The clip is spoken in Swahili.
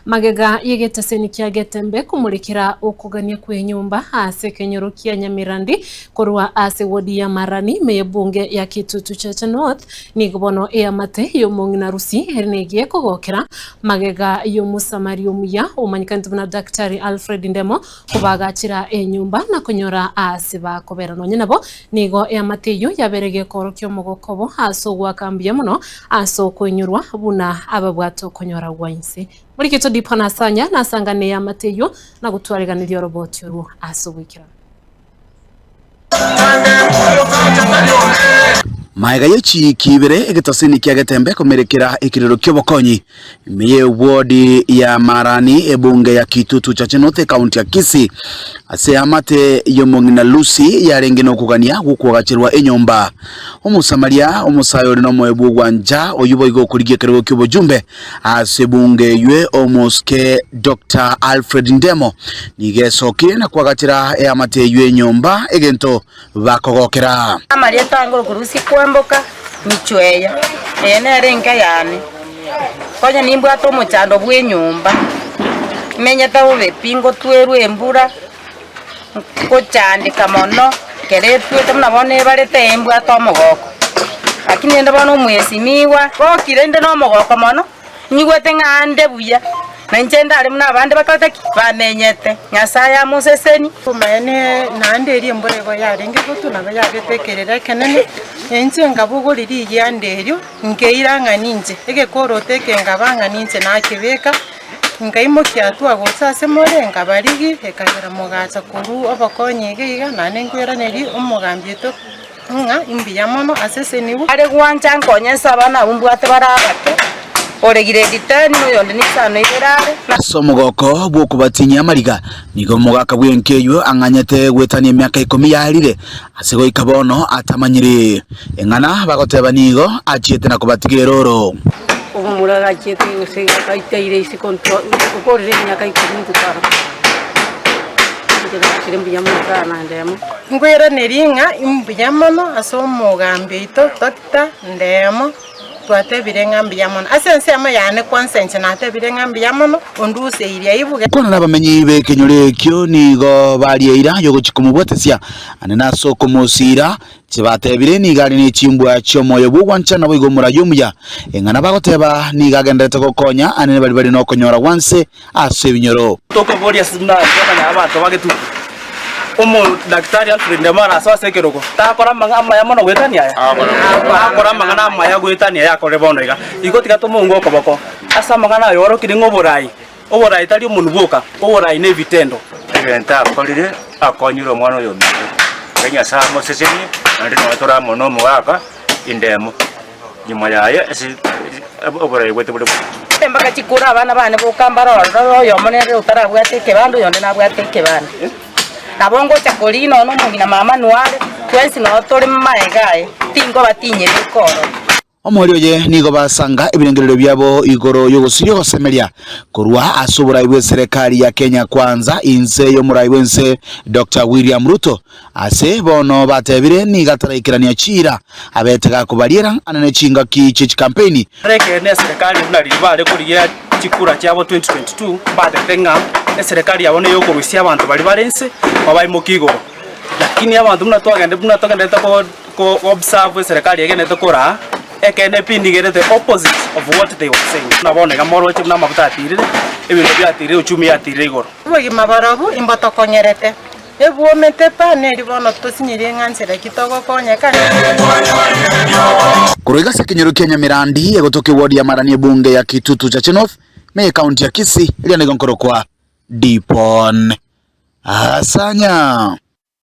magega yegeteseni kia Getembe kumurikira ukugania kwe nyumba ase Kenyoro kia Nyamirandi korwa ase wodi ya Marani me bunge ya Kitutu Chacha North ni gobono ya mate yo mongina rusi hernegie kugokera magega yo musamari umuya umanyikantu na Daktari Alfred Ndemo kubagachira nyumba na kunyora ase bakobera nonye nabo nigo ya mate yo yaberege korokyo mugokobo aso gwakambye muno aso kwenyurwa buna ababwato kunyora gwainse muri kito dipana sanya nasangane ya mateyo na gutwariganira roboti ru asubikira Maiga yechi kibere egetosini kia Getembe komerekera ikiriro kyobokonyi miye wodi ya Marani ebunge ya Kitutu Chacha North county ya Kisii ase amate yomongina Lucy yarengeno kugania gukwagachirwa enyomba omusamaria omusayori no moebugwa nja oyubo igo kurigie kiriro kyobojumbe ase bunge ywe omoske Dr. Alfred Ndemo nigesokire na kwagachira amate ywe nyomba egento bakogokera amaria tangoro kurusi kwamboka michweya ene renga yani konya nimbwa to muchando bwe nyumba menya tawo bepingo tweru embura ko chande kamono kere twete mnabone barete embwa to mogoko lakini enda bano mwesi miwa ko kirende no mogoko mono nyigwete ngande buya na njenda ali mna bande bakata bamenyete nyasaya museseni kumene nande eri emborego yarenge gutuna bayagetekerera kenene enje ngabuguriri yanderyo ngeiranga ninje egekorote kengabanga ninje nakibeka ngaimo kyatwa gusase more ngabarigi ekagera mugacha kuru abakonyege iga nane ngweraneri umugambyeto nga imbiyamono aseseni ari gwanja nkonyesa abana bumbwate baragate oregire ditani no yonde nisano iberare somogoko bwokubatinya amariga nigo mugaka bwenkeyo anganyete gwetania emyaka 10 yarire asego ikabono atamanyire engana bagoteba nigo achiete na kubatigire roro umuraga chiete usega kaiteire isi control ukorire myaka 10 tutara ngwera neringa imbiyamono asomugambito Dr. Ndemo twatebire ngambi yamono asense ama yane consent natebire ngambi yamono onduse iria ibuge kona nabamenyi be Kenyore kyo nigo barieira yo guchikumubwetesia anena soko musira kibatebire ni gari ni chimbwa cyo moyo bugwancha nabo igomura yumuya engana bagoteba ni gagendete kokonya anene bari no konyora wanse ase binyoro toko boria sinda kanya abantu bagetu Daktari Alfred Ndemo arasose kiroko takora mangama yamono gwetania akora mangana maya gwetania yakore bono iga igotiga tumungo koboko asa mangana yoro kiringo borai oborai tari omunubuka oborai ne vitendo eventa akorire akonyiro mwana yo kenya samo seseni ndi no tora mono mwaka Ndemo nyuma yaye esi oborai gwetebule embaka chikura abana bane bokambara yo monere utarabwate kebando yonde nabwate kebando nabongo chakolino no mugina mama nuare twensi no tole maegae tingo batinye bikoro omori oye nigo basanga ebirengerero byabo igoro yogosiyo gosemeria korwa asobora iwe serikali ya Kenya kwanza inse yo muraiwense Dr. William Ruto ase bono batebire ni gataraikirania chira abetega kubariera anane chinga kichi campaign reke ne serikali unaribare kuriya chikura cyabo 2022 bade tenga serikali yabone yo kurusia abantu bari barense babaye mukigo lakini abantu munatogende ko observe serikali yegene tokora ekene pindigere the opposite of what they were saying nabone gamoro chimna mabutatire ebintu byatire uchumi yatire igoro bogi mabarabu imbotokonyerete ebuomete paneri bono tosinyire ngansera kitogo konyeka kuroiga se Kenyoro kia Nyamirandi egotoke wodi ya Marani ebunge ya Kitutu Chacha North me county ya Kisii ile ngonkoro kwa Dipon Asanya